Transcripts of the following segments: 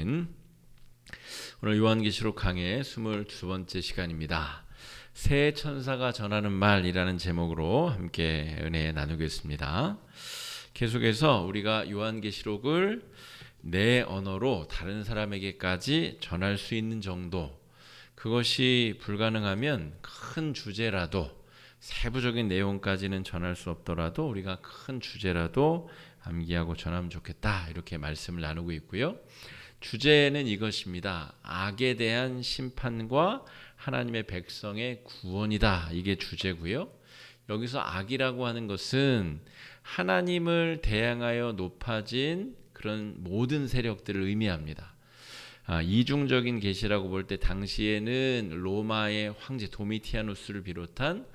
나누는 오늘 요한계시록 강의 22번째 시간입니다. 새 천사가 전하는 말이라는 제목으로 함께 은혜 나누겠습니다. 계속해서 우리가 요한계시록을 내 언어로 다른 사람에게까지 전할 수 있는 정도, 그것이 불가능하면 큰 주제라도, 세부적인 내용까지는 전할 수 없더라도 우리가 큰 주제라도 암기하고 전하면 좋겠다, 이렇게 말씀을 나누고 있고요. 주제는 이것입니다. 악에 대한 심판과 하나님의 백성의 구원이다, 이게 주제고요. 여기서 악이라고 하는 것은 하나님을 대항하여 높아진 그런 모든 세력들을 의미합니다. 이중적인 계시라고 볼 때 당시에는 로마의 황제 도미티아누스를 비롯한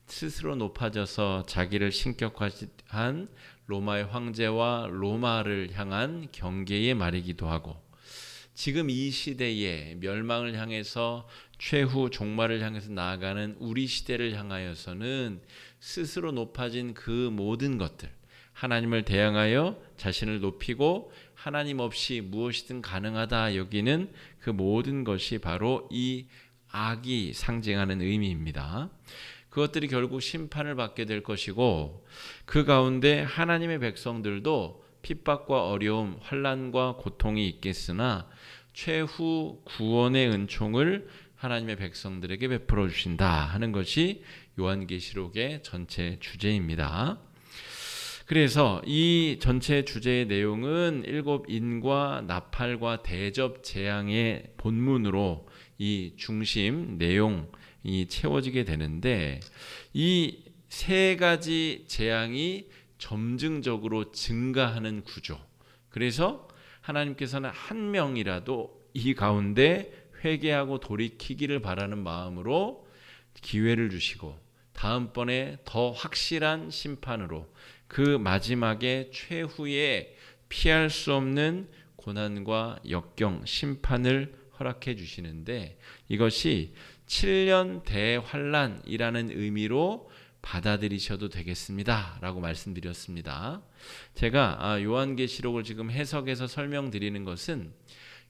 스스로 높아져서 자기를 신격화한 로마의 황제와 로마를 향한 경계의 말이기도 하고, 지금 이 시대에 멸망을 향해서 최후 종말을 향해서 나아가는 우리 시대를 향하여서는 스스로 높아진 그 모든 것들, 하나님을 대항하여 자신을 높이고 하나님 없이 무엇이든 가능하다 여기는 그 모든 것이 바로 이 악이 상징하는 의미입니다. 그것들이 결국 심판을 받게 될 것이고, 그 가운데 하나님의 백성들도 핍박과 어려움, 환난과 고통이 있겠으나 최후 구원의 은총을 하나님의 백성들에게 베풀어 주신다 하는 것이 요한계시록의 전체 주제입니다. 그래서 이 전체 주제의 내용은 일곱 인과 나팔과 대접 재앙의 본문으로 이 중심 내용이 채워지게 되는데, 이 세 가지 재앙이 점증적으로 증가하는 구조. 그래서 하나님께서는 한 명이라도 이 가운데 회개하고 돌이키기를 바라는 마음으로 기회를 주시고, 다음번에 더 확실한 심판으로 그 마지막에 최후의 피할 수 없는 고난과 역경, 심판을 허락해 주시는데, 이것이 7년 대환란이라는 의미로 받아들이셔도 되겠습니다 라고 말씀드렸습니다. 제가 요한계시록을 지금 해석해서 설명드리는 것은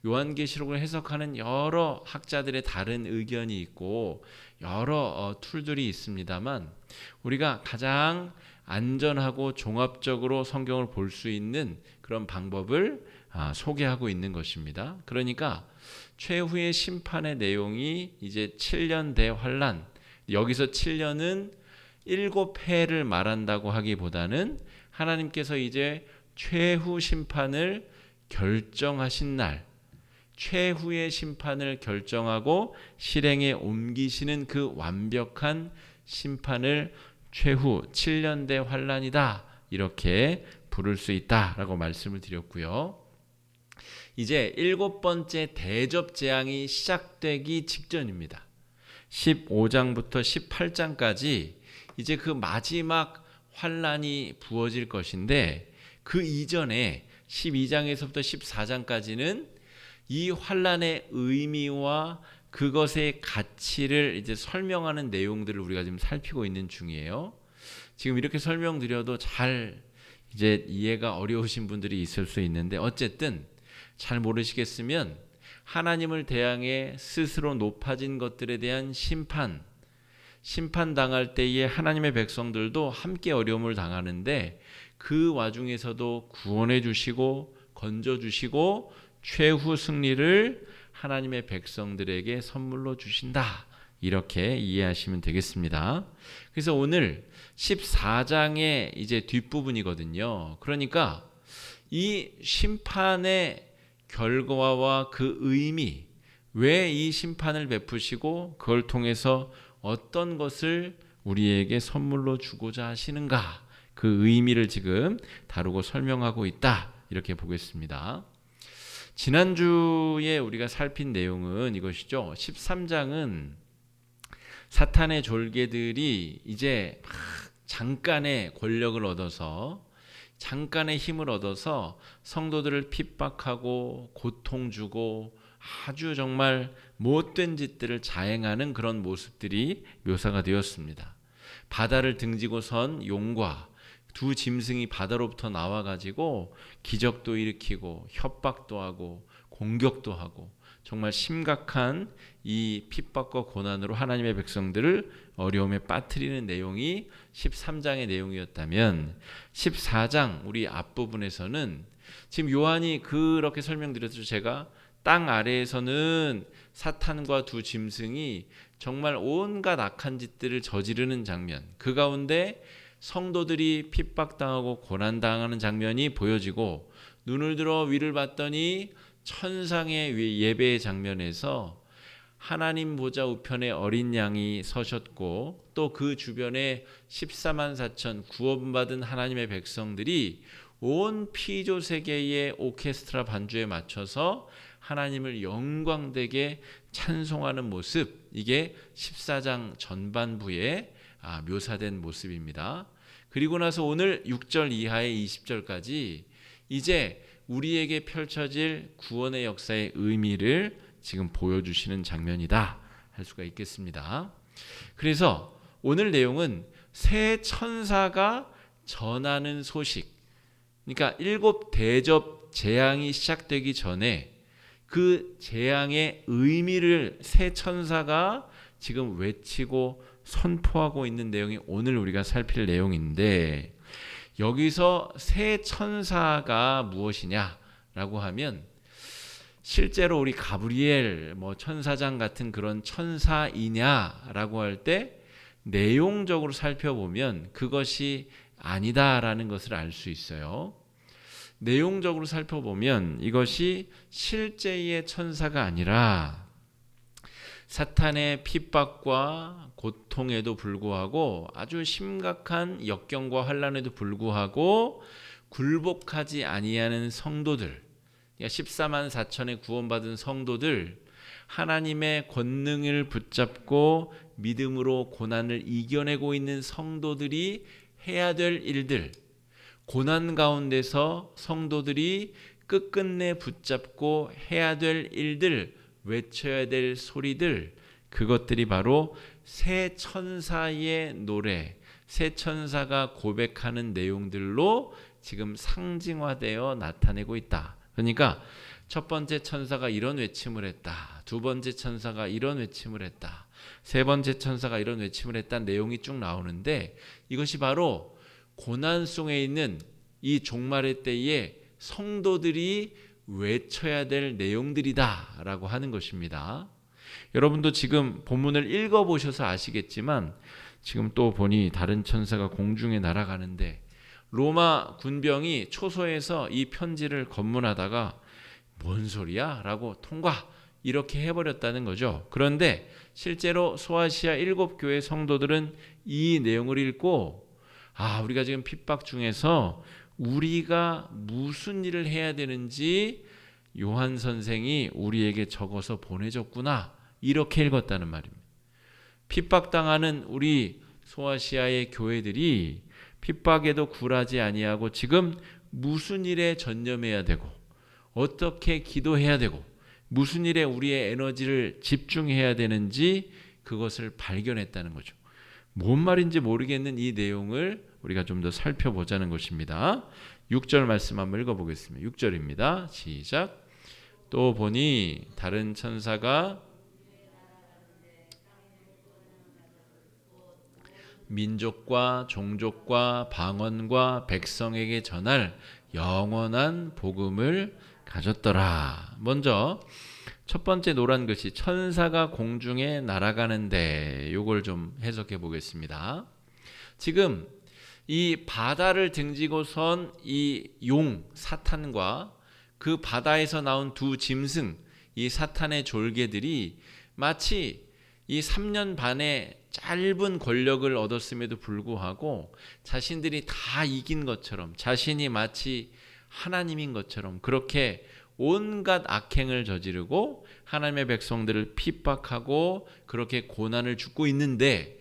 요한계시록을 해석하는 여러 학자들의 다른 의견이 있고 여러 툴들이 있습니다만, 우리가 가장 안전하고 종합적으로 성경을 볼 수 있는 그런 방법을 소개하고 있는 것입니다. 그러니까 최후의 심판의 내용이 이제 7년 대환란, 여기서 7년은 7회를 말한다고 하기보다는 하나님께서 이제 최후 심판을 결정하신 날, 최후의 심판을 결정하고 실행에 옮기시는 그 완벽한 심판을 최후 7년 대환란이다, 이렇게 부를 수 있다라고 말씀을 드렸고요. 이제 7번째 대접 재앙이 시작되기 직전입니다. 15장부터 18장까지 이제 그 마지막 환란이 부어질 것인데, 그 이전에 12장에서부터 14장까지는 이 환란의 의미와 그것의 가치를 이제 설명하는 내용들을 우리가 지금 살피고 있는 중이에요. 지금 이렇게 설명드려도 잘 이제 이해가 어려우신 분들이 있을 수 있는데, 어쨌든 잘 모르시겠으면 하나님을 대항해 스스로 높아진 것들에 대한 심판당할 때에 하나님의 백성들도 함께 어려움을 당하는데, 그 와중에서도 구원해 주시고 건져 주시고 최후 승리를 하나님의 백성들에게 선물로 주신다, 이렇게 이해하시면 되겠습니다. 그래서 오늘 14장의 이제 뒷부분이거든요. 그러니까 이 심판의 결과와 그 의미, 왜 이 심판을 베푸시고 그걸 통해서 어떤 것을 우리에게 선물로 주고자 하시는가, 그 의미를 지금 다루고 설명하고 있다, 이렇게 보겠습니다. 지난주에 우리가 살핀 내용은 이것이죠. 13장은 사탄의 졸개들이 이제 잠깐의 권력을 얻어서, 잠깐의 힘을 얻어서 성도들을 핍박하고 고통 주고 아주 정말 못된 짓들을 자행하는 그런 모습들이 묘사가 되었습니다. 바다를 등지고 선 용과 두 짐승이 바다로부터 나와가지고 기적도 일으키고 협박도 하고 공격도 하고 정말 심각한 이 핍박과 고난으로 하나님의 백성들을 어려움에 빠뜨리는 내용이 13장의 내용이었다면 14장 우리 앞부분에서는 지금 요한이 그렇게 설명드렸죠. 제가 땅 아래에서는 사탄과 두 짐승이 정말 온갖 악한 짓들을 저지르는 장면, 그 가운데 성도들이 핍박당하고 고난당하는 장면이 보여지고 눈을 들어 위를 봤더니 천상의 예배의 장면에서 하나님 보좌 우편에 어린 양이 서셨고 또 그 주변에 14만 4천 구원받은 하나님의 백성들이 온 피조 세계의 오케스트라 반주에 맞춰서 하나님을 영광되게 찬송하는 모습, 이게 14장 전반부에 묘사된 모습입니다. 그리고 나서 오늘 6절 이하의 20절까지 이제 우리에게 펼쳐질 구원의 역사의 의미를 지금 보여주시는 장면이다 할 수가 있겠습니다. 그래서 오늘 내용은 새 천사가 전하는 소식, 그러니까 7 대접 재앙이 시작되기 전에 그 재앙의 의미를 새 천사가 지금 외치고 선포하고 있는 내용이 오늘 우리가 살필 내용인데, 여기서 새 천사가 무엇이냐라고 하면 실제로 우리 가브리엘 천사장 같은 그런 천사이냐라고 할 때 내용적으로 살펴보면 그것이 아니다라는 것을 알 수 있어요. 내용적으로 살펴보면 이것이 실제의 천사가 아니라 사탄의 핍박과 고통에도 불구하고 아주 심각한 역경과 환난에도 불구하고 굴복하지 아니하는 성도들, 14만 4천의 구원받은 성도들, 하나님의 권능을 붙잡고 믿음으로 고난을 이겨내고 있는 성도들이 해야 될 일들, 고난 가운데서 성도들이 끝끝내 붙잡고 해야 될 일들, 외쳐야 될 소리들, 그것들이 바로 새 천사의 노래, 새 천사가 고백하는 내용들로 지금 상징화되어 나타내고 있다. 그러니까 첫 번째 천사가 이런 외침을 했다, 두 번째 천사가 이런 외침을 했다, 세 번째 천사가 이런 외침을 했다는 내용이 쭉 나오는데, 이것이 바로 고난 속에 있는 이 종말의 때에 성도들이 외쳐야 될 내용들이다 라고 하는 것입니다. 여러분도 지금 본문을 읽어보셔서 아시겠지만 지금 또 보니 다른 천사가 공중에 날아가는데 로마 군병이 초소에서 이 편지를 검문하다가 뭔 소리야? 라고 통과 이렇게 해버렸다는 거죠. 그런데 실제로 소아시아 7교회 성도들은 이 내용을 읽고 우리가 지금 핍박 중에서 우리가 무슨 일을 해야 되는지 요한 선생이 우리에게 적어서 보내줬구나, 이렇게 읽었다는 말입니다. 핍박당하는 우리 소아시아의 교회들이 핍박에도 굴하지 아니하고 지금 무슨 일에 전념해야 되고 어떻게 기도해야 되고 무슨 일에 우리의 에너지를 집중해야 되는지 그것을 발견했다는 거죠. 뭔 말인지 모르겠는 이 내용을 우리가 좀 더 살펴보자는 것입니다. 6절 말씀 한번 읽어보겠습니다. 6절입니다. 시작. 또 보니 다른 천사가 민족과 종족과 방언과 백성에게 전할 영원한 복음을 가졌더라. 먼저 첫 번째 노란 글씨 천사가 공중에 날아가는데, 요걸 좀 해석해 보겠습니다. 지금 이 바다를 등지고 선 이 용 사탄과 그 바다에서 나온 두 짐승, 이 사탄의 졸개들이 마치 이 3년 반의 짧은 권력을 얻었음에도 불구하고 자신들이 다 이긴 것처럼, 자신이 마치 하나님인 것처럼 그렇게 온갖 악행을 저지르고 하나님의 백성들을 핍박하고 그렇게 고난을 줍고 있는데,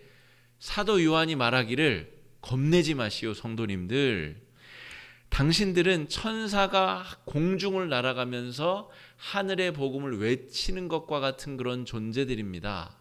사도 요한이 말하기를 겁내지 마시오 성도님들, 당신들은 천사가 공중을 날아가면서 하늘의 복음을 외치는 것과 같은 그런 존재들입니다.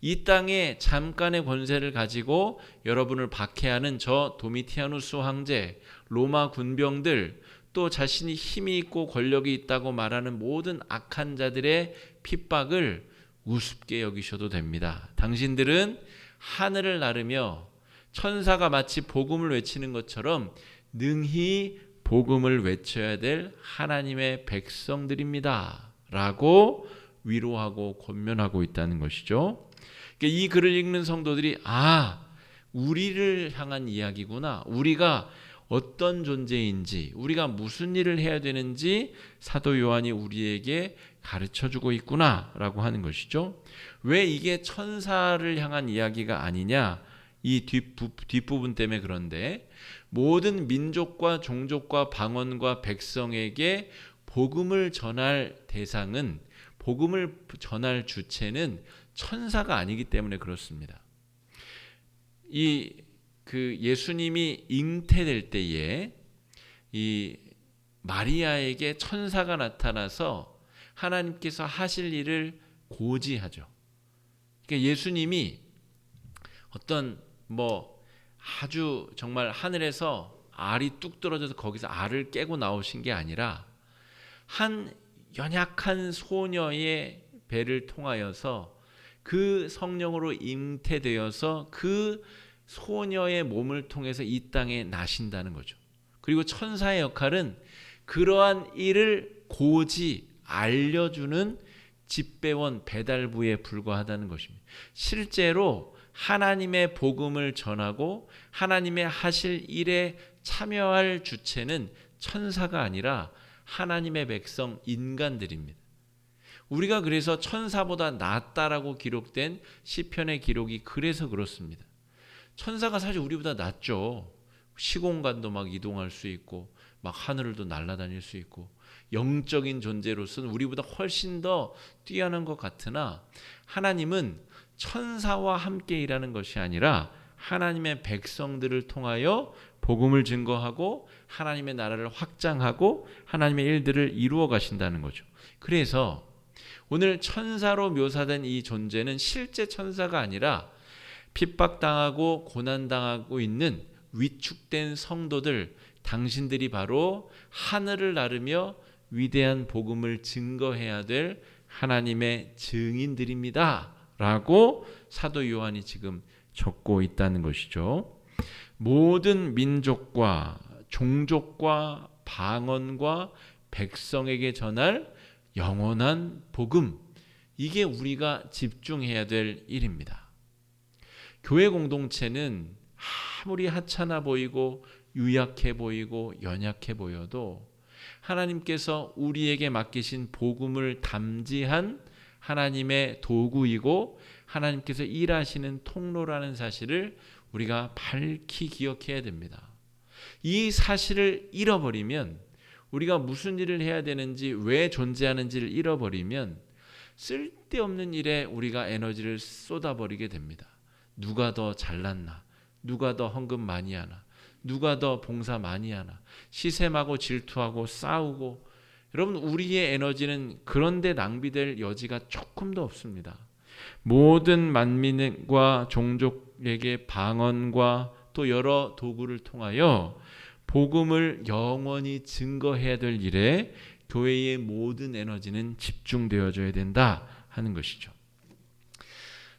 이 땅에 잠깐의 권세를 가지고 여러분을 박해하는 저 도미티아누스 황제, 로마 군병들, 또 자신이 힘이 있고 권력이 있다고 말하는 모든 악한 자들의 핍박을 우습게 여기셔도 됩니다. 당신들은 하늘을 나르며 천사가 마치 복음을 외치는 것처럼 능히 복음을 외쳐야 될 하나님의 백성들입니다. 라고 위로하고 권면하고 있다는 것이죠. 이 글을 읽는 성도들이 우리를 향한 이야기구나. 우리가 어떤 존재인지, 우리가 무슨 일을 해야 되는지 사도 요한이 우리에게 가르쳐주고 있구나 라고 하는 것이죠. 왜 이게 천사를 향한 이야기가 아니냐? 이 뒷부분 때문에 그런데 모든 민족과 종족과 방언과 백성에게 복음을 전할 대상은, 복음을 전할 주체는 천사가 아니기 때문에 그렇습니다. 예수님이 잉태될 때에 이 마리아에게 천사가 나타나서 하나님께서 하실 일을 고지하죠. 그러니까 예수님이 어떤 아주 정말 하늘에서 알이 뚝 떨어져서 거기서 알을 깨고 나오신 게 아니라 한 연약한 소녀의 배를 통하여서 그 성령으로 잉태되어서 그 소녀의 몸을 통해서 이 땅에 나신다는 거죠. 그리고 천사의 역할은 그러한 일을 고지 알려주는 집배원 배달부에 불과하다는 것입니다. 실제로 하나님의 복음을 전하고 하나님의 하실 일에 참여할 주체는 천사가 아니라 하나님의 백성 인간들입니다. 우리가 그래서 천사보다 낫다라고 기록된 시편의 기록이 그래서 그렇습니다. 천사가 사실 우리보다 낫죠. 시공간도 막 이동할 수 있고 막 하늘도 날아다닐 수 있고 영적인 존재로서는 우리보다 훨씬 더 뛰어난 것 같으나 하나님은 천사와 함께 일하는 것이 아니라 하나님의 백성들을 통하여 복음을 증거하고 하나님의 나라를 확장하고 하나님의 일들을 이루어 가신다는 거죠. 그래서 오늘 천사로 묘사된 이 존재는 실제 천사가 아니라 핍박당하고 고난당하고 있는 위축된 성도들, 당신들이 바로 하늘을 나르며 위대한 복음을 증거해야 될 하나님의 증인들입니다. 라고 사도 요한이 지금 적고 있다는 것이죠. 모든 민족과 종족과 방언과 백성에게 전할 영원한 복음, 이게 우리가 집중해야 될 일입니다. 교회 공동체는 아무리 하찮아 보이고 유약해 보이고 연약해 보여도 하나님께서 우리에게 맡기신 복음을 담지한 하나님의 도구이고 하나님께서 일하시는 통로라는 사실을 우리가 밝히 기억해야 됩니다. 이 사실을 잃어버리면, 우리가 무슨 일을 해야 되는지, 왜 존재하는지를 잃어버리면 쓸데없는 일에 우리가 에너지를 쏟아버리게 됩니다. 누가 더 잘났나? 누가 더 헌금 많이 하나? 누가 더 봉사 많이 하나? 시샘하고 질투하고 싸우고. 여러분, 우리의 에너지는 그런데 낭비될 여지가 조금도 없습니다. 모든 만민과 종족에게 방언과 또 여러 도구를 통하여 복음을 영원히 증거해야 될 일에 교회의 모든 에너지는 집중되어져야 된다 하는 것이죠.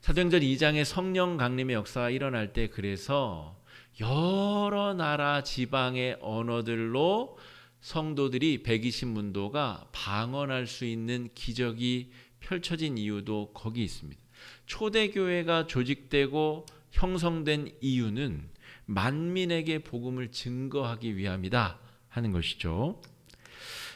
사도행전 2장의 성령 강림의 역사가 일어날 때 그래서 여러 나라 지방의 언어들로 성도들이 120문도가 방언할 수 있는 기적이 펼쳐진 이유도 거기 있습니다. 초대교회가 조직되고 형성된 이유는 만민에게 복음을 증거하기 위함이다 하는 것이죠.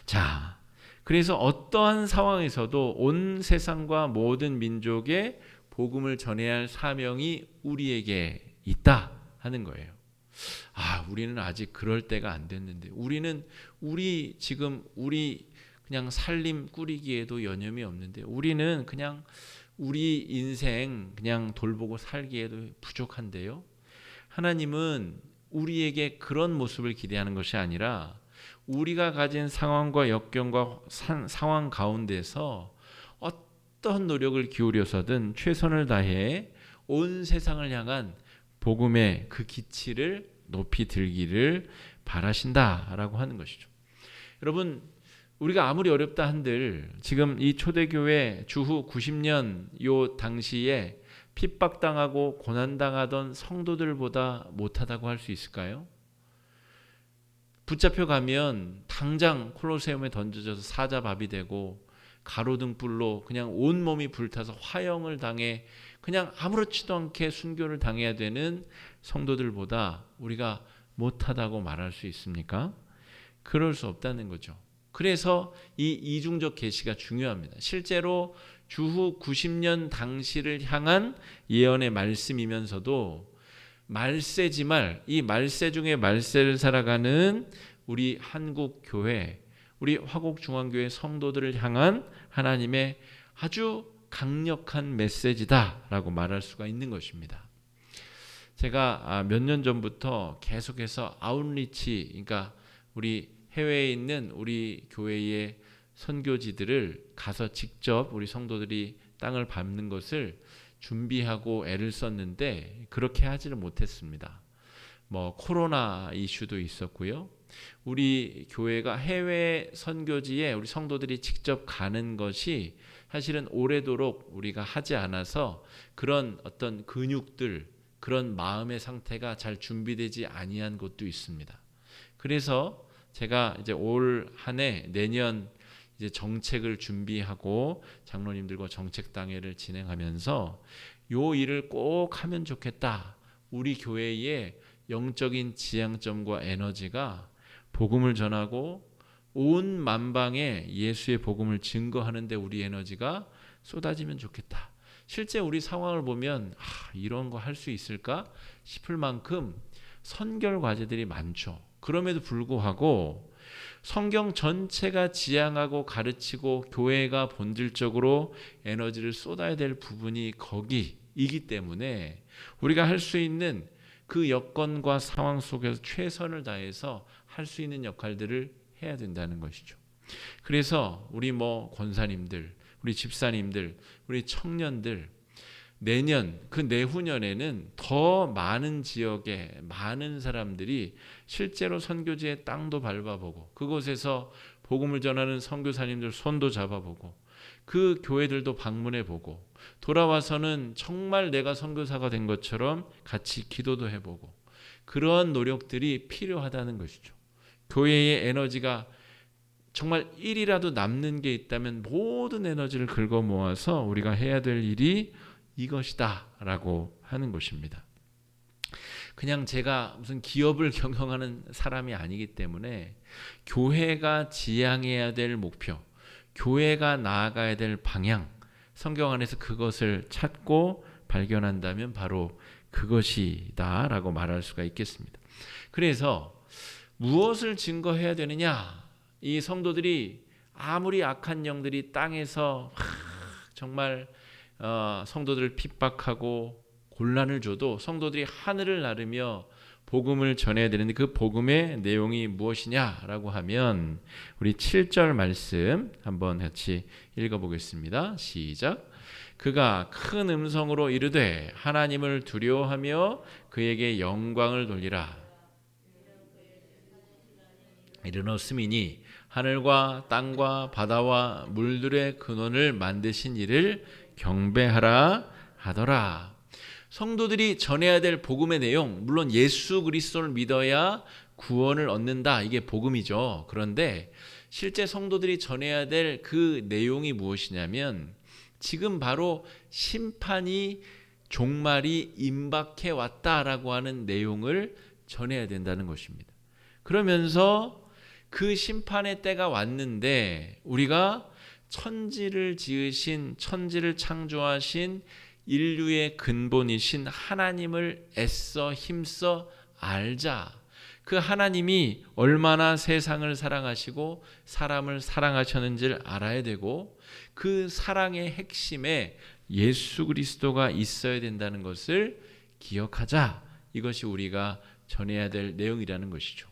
자, 그래서 어떠한 상황에서도 온 세상과 모든 민족에 복음을 전해야 할 사명이 우리에게 있다 하는 거예요. 우리는 아직 그럴 때가 안 됐는데, 우리 그냥 살림 꾸리기에도 여념이 없는데, 우리는 그냥 우리 인생 그냥 돌보고 살기에도 부족한데요. 하나님은 우리에게 그런 모습을 기대하는 것이 아니라 우리가 가진 상황과 역경과 상황 가운데서 어떤 노력을 기울여서든 최선을 다해 온 세상을 향한 복음의 그 기치를 높이 들기를 바라신다라고 하는 것이죠. 여러분, 우리가 아무리 어렵다 한들 지금 이 초대교회 주후 90년 요 당시에 핍박당하고 고난당하던 성도들보다 못하다고 할 수 있을까요? 붙잡혀 가면 당장 콜로세움에 던져져서 사자밥이 되고 가로등 불로 그냥 온몸이 불타서 화형을 당해 그냥 아무렇지도 않게 순교를 당해야 되는 성도들보다 우리가 못하다고 말할 수 있습니까? 그럴 수 없다는 거죠. 그래서 이 이중적 계시가 중요합니다. 실제로 주후 90년 당시를 향한 예언의 말씀이면서도 말세지말, 이 말세 중에 말세를 살아가는 우리 한국 교회, 우리 화곡중앙교회 성도들을 향한 하나님의 아주 강력한 메시지다라고 말할 수가 있는 것입니다. 제가 몇 년 전부터 계속해서 아웃리치, 그러니까 우리 해외에 있는 우리 교회의 선교지들을 가서 직접 우리 성도들이 땅을 밟는 것을 준비하고 애를 썼는데 그렇게 하지를 못했습니다. 코로나 이슈도 있었고요. 우리 교회가 해외 선교지에 우리 성도들이 직접 가는 것이 사실은 오래도록 우리가 하지 않아서 그런 어떤 근육들, 그런 마음의 상태가 잘 준비되지 아니한 것도 있습니다. 그래서 제가 이제 올 한 해 내년 이제 정책을 준비하고 장로님들과 정책당회를 진행하면서 요 일을 꼭 하면 좋겠다. 우리 교회의 영적인 지향점과 에너지가 복음을 전하고 온 만방에 예수의 복음을 증거하는 데 우리 에너지가 쏟아지면 좋겠다. 실제 우리 상황을 보면 이런 거 할 수 있을까 싶을 만큼 선결 과제들이 많죠. 그럼에도 불구하고 성경 전체가 지향하고 가르치고 교회가 본질적으로 에너지를 쏟아야 될 부분이 거기이기 때문에 우리가 할 수 있는 그 여건과 상황 속에서 최선을 다해서 할 수 있는 역할들을 해야 된다는 것이죠. 그래서 우리 권사님들, 우리 집사님들, 우리 청년들 내년 그 내후년에는 더 많은 지역에 많은 사람들이 실제로 선교지의 땅도 밟아보고 그곳에서 복음을 전하는 선교사님들 손도 잡아보고 그 교회들도 방문해보고 돌아와서는 정말 내가 선교사가 된 것처럼 같이 기도도 해보고 그런 노력들이 필요하다는 것이죠. 교회의 에너지가 정말 1이라도 남는 게 있다면 모든 에너지를 긁어 모아서 우리가 해야 될 일이 이것이다 라고 하는 것입니다. 그냥 제가 무슨 기업을 경영하는 사람이 아니기 때문에 교회가 지향해야 될 목표, 교회가 나아가야 될 방향, 성경 안에서 그것을 찾고 발견한다면 바로 그것이다 라고 말할 수가 있겠습니다. 그래서 무엇을 증거해야 되느냐? 이 성도들이 아무리 악한 영들이 땅에서 정말 성도들을 핍박하고 곤란을 줘도 성도들이 하늘을 나르며 복음을 전해야 되는데 그 복음의 내용이 무엇이냐라고 하면 우리 7절 말씀 한번 같이 읽어보겠습니다. 시작. 그가 큰 음성으로 이르되 하나님을 두려워하며 그에게 영광을 돌리라. 이르렀음이니 하늘과 땅과 바다와 물들의 근원을 만드신 이를 경배하라 하더라. 성도들이 전해야 될 복음의 내용, 물론 예수 그리스도를 믿어야 구원을 얻는다. 이게 복음이죠. 그런데 실제 성도들이 전해야 될 그 내용이 무엇이냐면 지금 바로 심판이 종말이 임박해 왔다라고 하는 내용을 전해야 된다는 것입니다. 그러면서 그 심판의 때가 왔는데 우리가 천지를 지으신, 천지를 창조하신 인류의 근본이신 하나님을 애써 힘써 알자. 그 하나님이 얼마나 세상을 사랑하시고 사람을 사랑하셨는지를 알아야 되고 그 사랑의 핵심에 예수 그리스도가 있어야 된다는 것을 기억하자. 이것이 우리가 전해야 될 내용이라는 것이죠.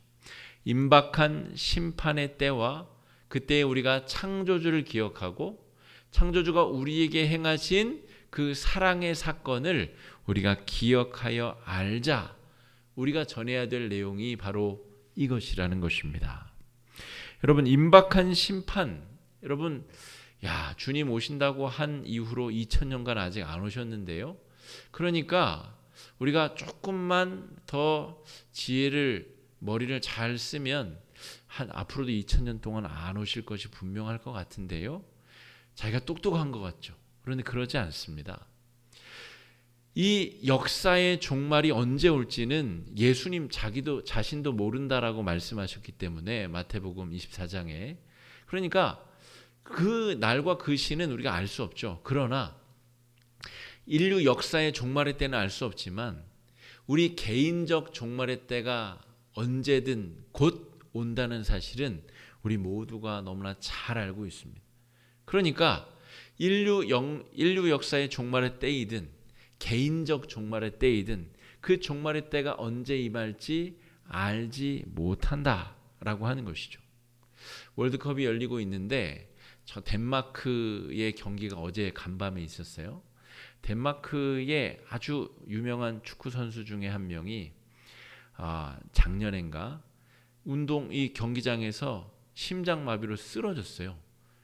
임박한 심판의 때와 그때 우리가 창조주를 기억하고 창조주가 우리에게 행하신 그 사랑의 사건을 우리가 기억하여 알자. 우리가 전해야 될 내용이 바로 이것이라는 것입니다. 여러분, 임박한 심판, 여러분, 주님 오신다고 한 이후로 2000년간 아직 안 오셨는데요. 그러니까 우리가 조금만 더 머리를 잘 쓰면 앞으로도 2000년 동안 안 오실 것이 분명할 것 같은데요. 자기가 똑똑한 것 같죠. 그런데 그러지 않습니다. 이 역사의 종말이 언제 올지는 예수님 자신도 모른다라고 말씀하셨기 때문에 마태복음 24장에. 그러니까 그 날과 그 시는 우리가 알 수 없죠. 그러나 인류 역사의 종말의 때는 알 수 없지만 우리 개인적 종말의 때가 언제든 곧 온다는 사실은 우리 모두가 너무나 잘 알고 있습니다. 그러니까 인류 역사의 종말의 때이든 개인적 종말의 때이든 그 종말의 때가 언제 임할지 알지 못한다라고 하는 것이죠. 월드컵이 열리고 있는데 저 덴마크의 경기가 어제 간밤에 있었어요. 덴마크의 아주 유명한 축구 선수 중에 한 명이 작년인가 이 경기장에서 심장마비로 쓰러졌어요.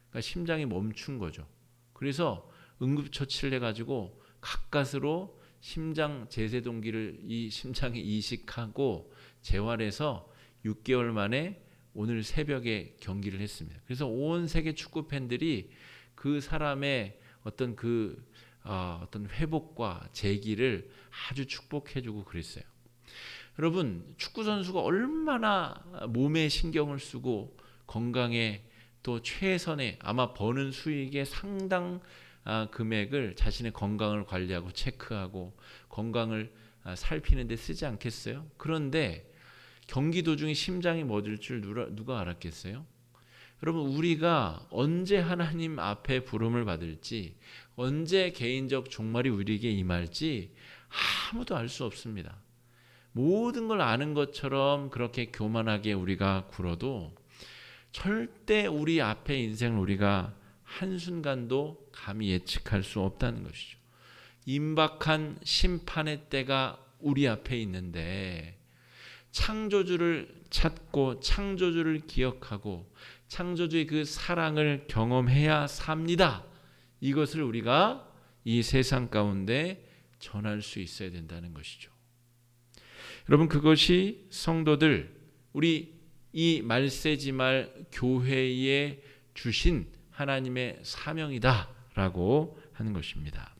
그러니까 심장이 멈춘 거죠. 그래서 응급처치를 해가지고 가까스로 심장 제세동기를 이 심장에 이식하고 재활해서 6개월 만에 오늘 새벽에 경기를 했습니다. 그래서 온 세계 축구 팬들이 그 사람의 어떤 어떤 회복과 재기를 아주 축복해주고 그랬어요. 여러분, 축구 선수가 얼마나 몸에 신경을 쓰고 건강에 또 최선의 아마 버는 수익의 상당 금액을 자신의 건강을 관리하고 체크하고 건강을 살피는 데 쓰지 않겠어요? 그런데 경기 도중에 심장이 멎을 줄 누가 알았겠어요? 여러분, 우리가 언제 하나님 앞에 부름을 받을지, 언제 개인적 종말이 우리에게 임할지 아무도 알 수 없습니다. 모든 걸 아는 것처럼 그렇게 교만하게 우리가 굴어도 절대 우리 앞의 인생을 우리가 한순간도 감히 예측할 수 없다는 것이죠. 임박한 심판의 때가 우리 앞에 있는데 창조주를 찾고 창조주를 기억하고 창조주의 그 사랑을 경험해야 삽니다. 이것을 우리가 이 세상 가운데 전할 수 있어야 된다는 것이죠. 여러분, 그것이 성도들, 우리 이 말세지말 교회에 주신 하나님의 사명이다라고 하는 것입니다.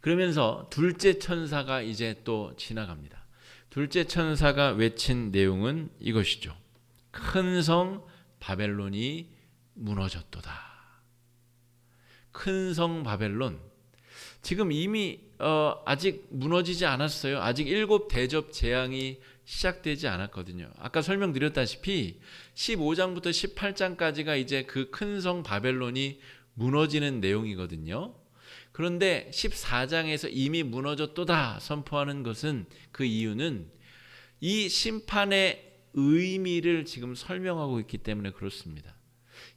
그러면서 둘째 천사가 이제 또 지나갑니다. 둘째 천사가 외친 내용은 이것이죠. 큰 성 바벨론이 무너졌도다. 큰 성 바벨론, 지금 이미 아직 무너지지 않았어요. 아직 7 대접 재앙이 시작되지 않았거든요. 아까 설명드렸다시피 15장부터 18장까지가 이제 그 큰 성 바벨론이 무너지는 내용이거든요. 그런데 14장에서 이미 무너졌도다 선포하는 것은, 그 이유는 이 심판의 의미를 지금 설명하고 있기 때문에 그렇습니다.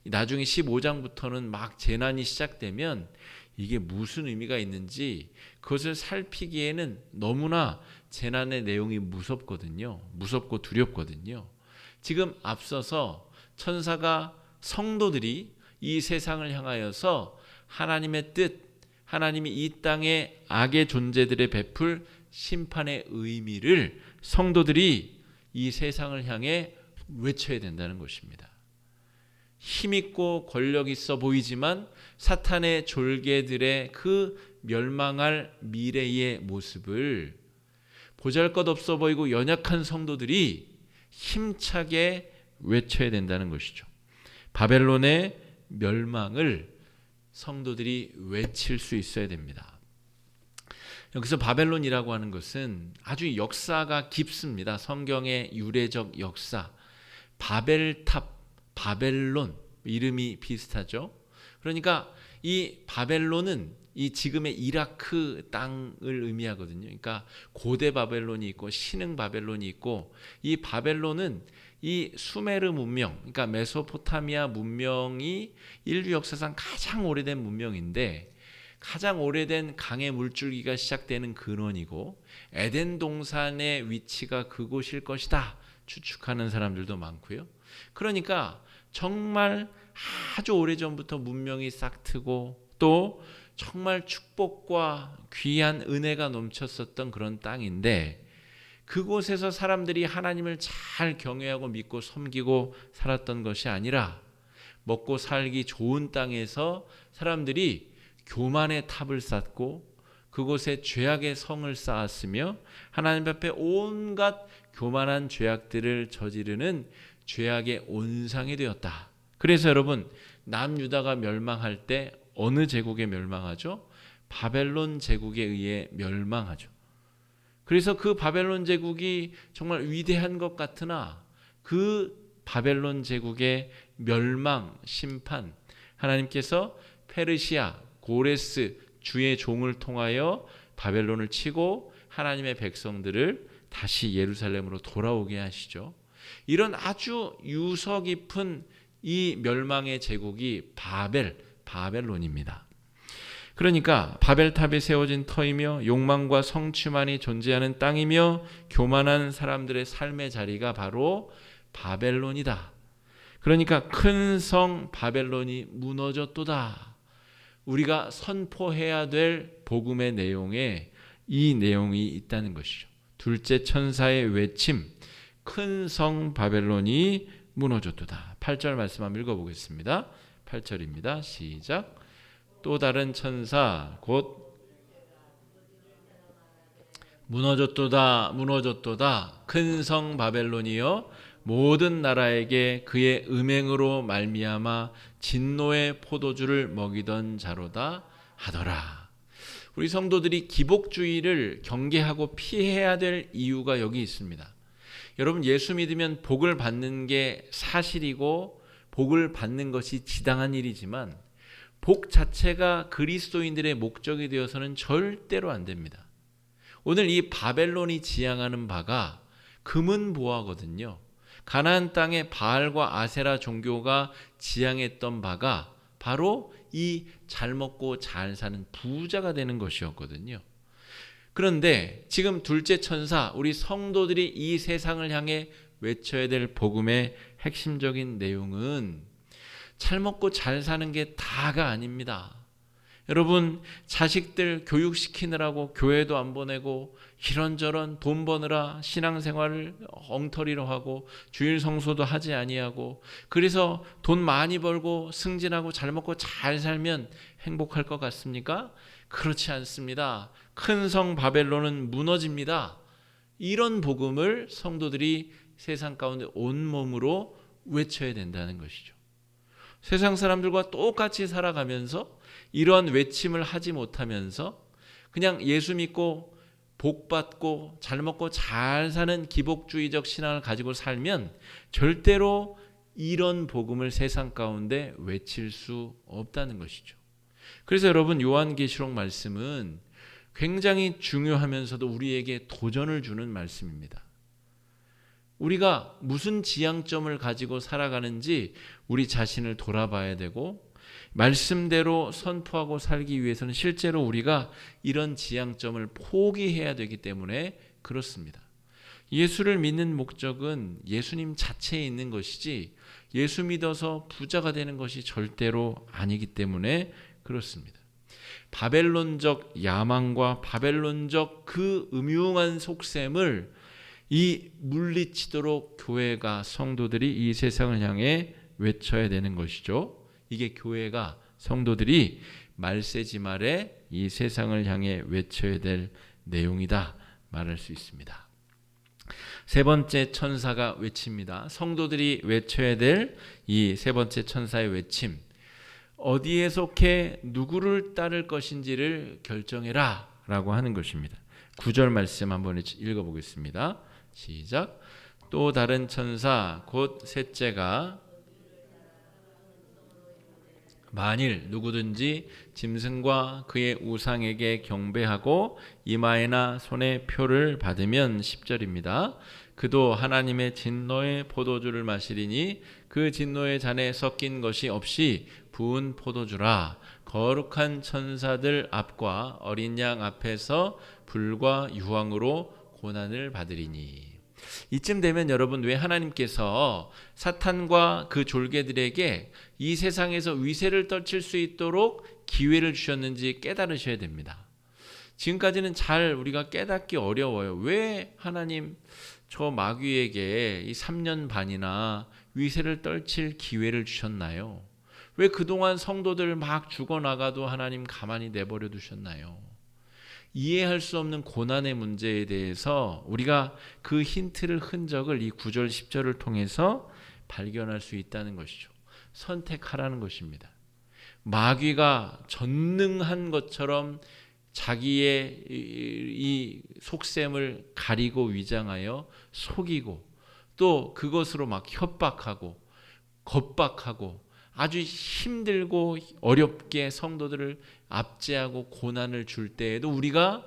나중에 15장부터는 막 재난이 시작되면 이게 무슨 의미가 있는지 그것을 살피기에는 너무나 재난의 내용이 무섭거든요. 무섭고 두렵거든요. 지금 앞서서 천사가 성도들이 이 세상을 향하여서 하나님의 뜻, 하나님이 이 땅의 악의 존재들에 베풀 심판의 의미를 성도들이 이 세상을 향해 외쳐야 된다는 것입니다. 힘있고 권력 있어 보이지만 사탄의 졸개들의 그 멸망할 미래의 모습을 보잘것없어 보이고 연약한 성도들이 힘차게 외쳐야 된다는 것이죠. 바벨론의 멸망을 성도들이 외칠 수 있어야 됩니다. 여기서 바벨론이라고 하는 것은 아주 역사가 깊습니다. 성경의 유래적 역사, 바벨탑, 바벨론, 이름이 비슷하죠. 그러니까 이 바벨론은 이 지금의 이라크 땅을 의미하거든요. 그러니까 고대 바벨론이 있고 신흥 바벨론이 있고, 이 바벨론은 이 수메르 문명, 그러니까 메소포타미아 문명이 인류 역사상 가장 오래된 문명인데, 가장 오래된 강의 물줄기가 시작되는 근원이고 에덴 동산의 위치가 그곳일 것이다 추측하는 사람들도 많고요. 그러니까 정말 아주 오래전부터 문명이 싹트고 또 정말 축복과 귀한 은혜가 넘쳤었던 그런 땅인데, 그곳에서 사람들이 하나님을 잘 경외하고 믿고 섬기고 살았던 것이 아니라 먹고 살기 좋은 땅에서 사람들이 교만의 탑을 쌓고 그곳에 죄악의 성을 쌓았으며 하나님 앞에 온갖 교만한 죄악들을 저지르는 죄악의 온상이 되었다. 그래서 여러분, 남유다가 멸망할 때 어느 제국에 멸망하죠? 바벨론 제국에 의해 멸망하죠. 그래서 그 바벨론 제국이 정말 위대한 것 같으나 그 바벨론 제국의 멸망, 심판, 하나님께서 페르시아, 고레스 주의 종을 통하여 바벨론을 치고 하나님의 백성들을 다시 예루살렘으로 돌아오게 하시죠. 이런 아주 유서 깊은 이 멸망의 제국이 바벨론입니다. 그러니까 바벨탑이 세워진 터이며 욕망과 성취만이 존재하는 땅이며 교만한 사람들의 삶의 자리가 바로 바벨론이다. 그러니까 큰 성 바벨론이 무너졌도다. 우리가 선포해야 될 복음의 내용에 이 내용이 있다는 것이죠. 둘째 천사의 외침, 큰 성 바벨론이 무너졌도다. 8절 말씀 한번 읽어보겠습니다. 8절입니다. 시작. 또 다른 천사 곧 무너졌도다 큰 성 바벨론이여 모든 나라에게 그의 음행으로 말미암아 진노의 포도주를 먹이던 자로다 하더라. 우리 성도들이 기복주의를 경계하고 피해야 될 이유가 여기 있습니다. 여러분, 예수 믿으면 복을 받는 게 사실이고 복을 받는 것이 지당한 일이지만 복 자체가 그리스도인들의 목적이 되어서는 절대로 안 됩니다. 오늘 이 바벨론이 지향하는 바가 금은보화거든요. 가나안 땅에 바알과 아세라 종교가 지향했던 바가 바로 이 잘 먹고 잘 사는 부자가 되는 것이었거든요. 그런데 지금 둘째 천사, 우리 성도들이 이 세상을 향해 외쳐야 될 복음의 핵심적인 내용은 잘 먹고 잘 사는 게 다가 아닙니다. 여러분, 자식들 교육시키느라고 교회도 안 보내고 이런저런 돈 버느라 신앙생활을 엉터리로 하고 주일 성소도 하지 아니하고, 그래서 돈 많이 벌고 승진하고 잘 먹고 잘 살면 행복할 것 같습니까? 그렇지 않습니다. 큰 성 바벨론은 무너집니다. 이런 복음을 성도들이 세상 가운데 온몸으로 외쳐야 된다는 것이죠. 세상 사람들과 똑같이 살아가면서 이러한 외침을 하지 못하면서 그냥 예수 믿고 복 받고 잘 먹고 잘 사는 기복주의적 신앙을 가지고 살면 절대로 이런 복음을 세상 가운데 외칠 수 없다는 것이죠. 그래서 여러분, 요한계시록 말씀은 굉장히 중요하면서도 우리에게 도전을 주는 말씀입니다. 우리가 무슨 지향점을 가지고 살아가는지 우리 자신을 돌아봐야 되고, 말씀대로 선포하고 살기 위해서는 실제로 우리가 이런 지향점을 포기해야 되기 때문에 그렇습니다. 예수를 믿는 목적은 예수님 자체에 있는 것이지 예수 믿어서 부자가 되는 것이 절대로 아니기 때문에 그렇습니다. 바벨론적 야망과 바벨론적 그 음흉한 속셈을 물리치도록 교회가, 성도들이 이 세상을 향해 외쳐야 되는 것이죠. 이게 교회가, 성도들이 말세지 말에 이 세상을 향해 외쳐야 될 내용이다 말할 수 있습니다. 세 번째 천사가 외칩니다. 성도들이 외쳐야 될 이 세 번째 천사의 외침, 어디에 속해 누구를 따를 것인지를 결정해라 라고 하는 것입니다. 9절 말씀 한번 읽어보겠습니다. 시작. 또 다른 천사 곧 셋째가 만일 누구든지 짐승과 그의 우상에게 경배하고 이마에나 손에 표를 받으면 10절입니다. 그도 하나님의 진노의 포도주를 마시리니 그 진노의 잔에 섞인 것이 없이 부은 포도주라. 거룩한 천사들 앞과 어린 양 앞에서 불과 유황으로 고난을 받으리니. 이쯤 되면 여러분, 왜 하나님께서 사탄과 그 졸개들에게 이 세상에서 위세를 떨칠 수 있도록 기회를 주셨는지 깨달으셔야 됩니다. 지금까지는 잘 우리가 깨닫기 어려워요. 왜 하나님 저 마귀에게 이 3년 반이나 위세를 떨칠 기회를 주셨나요? 왜 그동안 성도들 막 죽어나가도 하나님 가만히 내버려 두셨나요? 이해할 수 없는 고난의 문제에 대해서 우리가 그 힌트를, 흔적을 이 9절 10절을 통해서 발견할 수 있다는 것이죠. 선택하라는 것입니다. 마귀가 전능한 것처럼 자기의 이 속셈을 가리고 위장하여 속이고, 또 그것으로 막 협박하고 겁박하고 아주 힘들고 어렵게 성도들을 압제하고 고난을 줄 때에도 우리가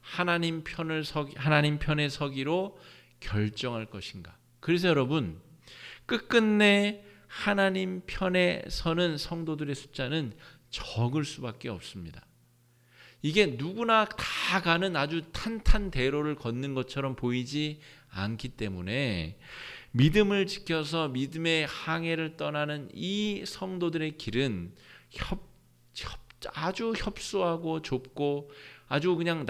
하나님 편에 서기로 결정할 것인가. 그래서 여러분, 끝끝내 하나님 편에 서는 성도들의 숫자는 적을 수밖에 없습니다. 이게 누구나 다 가는 아주 탄탄대로를 걷는 것처럼 보이지 않기 때문에 믿음을 지켜서 믿음의 항해를 떠나는 이 성도들의 길은 아주 협소하고 좁고 아주 그냥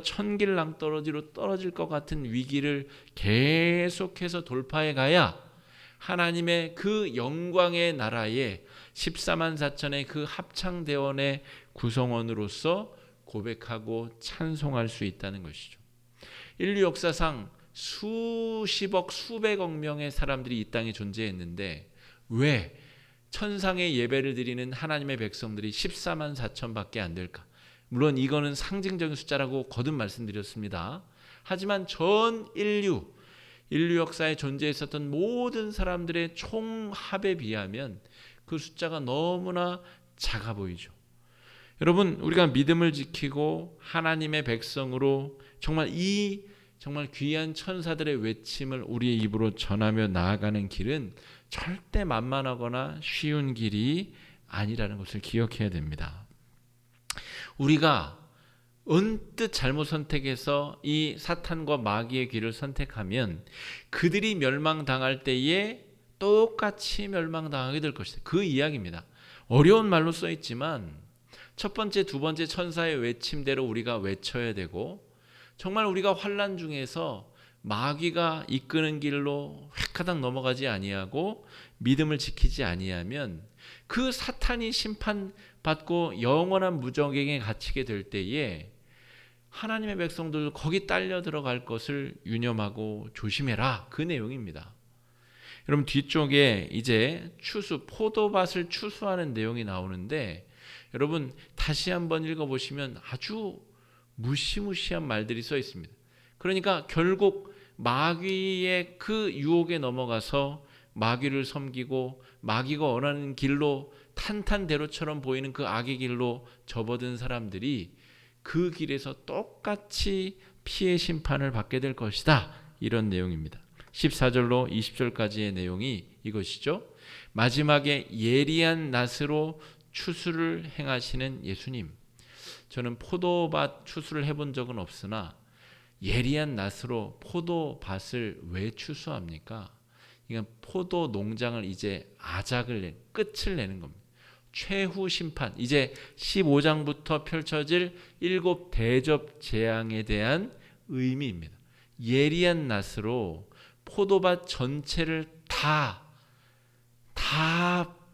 천길 낭떠러지로 떨어질 것 같은 위기를 계속해서 돌파해 가야 하나님의 그 영광의 나라에 14만 4천의 그 합창대원의 구성원으로서 고백하고 찬송할 수 있다는 것이죠. 인류 역사상 수십억 수백억 명의 사람들이 이 땅에 존재했는데 왜 천상의 예배를 드리는 하나님의 백성들이 14만 4천밖에 안 될까? 물론 이거는 상징적인 숫자라고 거듭 말씀드렸습니다. 하지만 전 인류 역사에 존재했었던 모든 사람들의 총합에 비하면 그 숫자가 너무나 작아 보이죠. 여러분, 우리가 믿음을 지키고 하나님의 백성으로 정말 귀한 천사들의 외침을 우리의 입으로 전하며 나아가는 길은 절대 만만하거나 쉬운 길이 아니라는 것을 기억해야 됩니다. 우리가 언뜻 잘못 선택해서 이 사탄과 마귀의 길을 선택하면 그들이 멸망당할 때에 똑같이 멸망당하게 될 것이다. 그 이야기입니다. 어려운 말로 써 있지만 첫 번째, 두 번째 천사의 외침대로 우리가 외쳐야 되고, 정말 우리가 환난 중에서 마귀가 이끄는 길로 획하당 넘어가지 아니하고 믿음을 지키지 아니하면 그 사탄이 심판받고 영원한 무적에게 갇히게 될 때에 하나님의 백성들 거기 딸려 들어갈 것을 유념하고 조심해라, 그 내용입니다. 여러분, 뒤쪽에 이제 포도밭을 추수하는 내용이 나오는데, 여러분 다시 한번 읽어보시면 아주 무시무시한 말들이 써 있습니다. 그러니까 결국 마귀의 그 유혹에 넘어가서 마귀를 섬기고 마귀가 원하는 길로 탄탄대로처럼 보이는 그 악의 길로 접어든 사람들이 그 길에서 똑같이 피해 심판을 받게 될 것이다, 이런 내용입니다. 14절로 20절까지의 내용이 이것이죠. 마지막에 예리한 낫으로 추수를 행하시는 예수님. 저는 포도밭 추수를 해본 적은 없으나 예리한 낫으로 포도밭을 왜 추수합니까? 이건 포도 농장을 이제 끝을 내는 겁니다. 최후 심판, 이제 15장부터 펼쳐질 7 대접 재앙에 대한 의미입니다. 예리한 낫으로 포도밭 전체를 다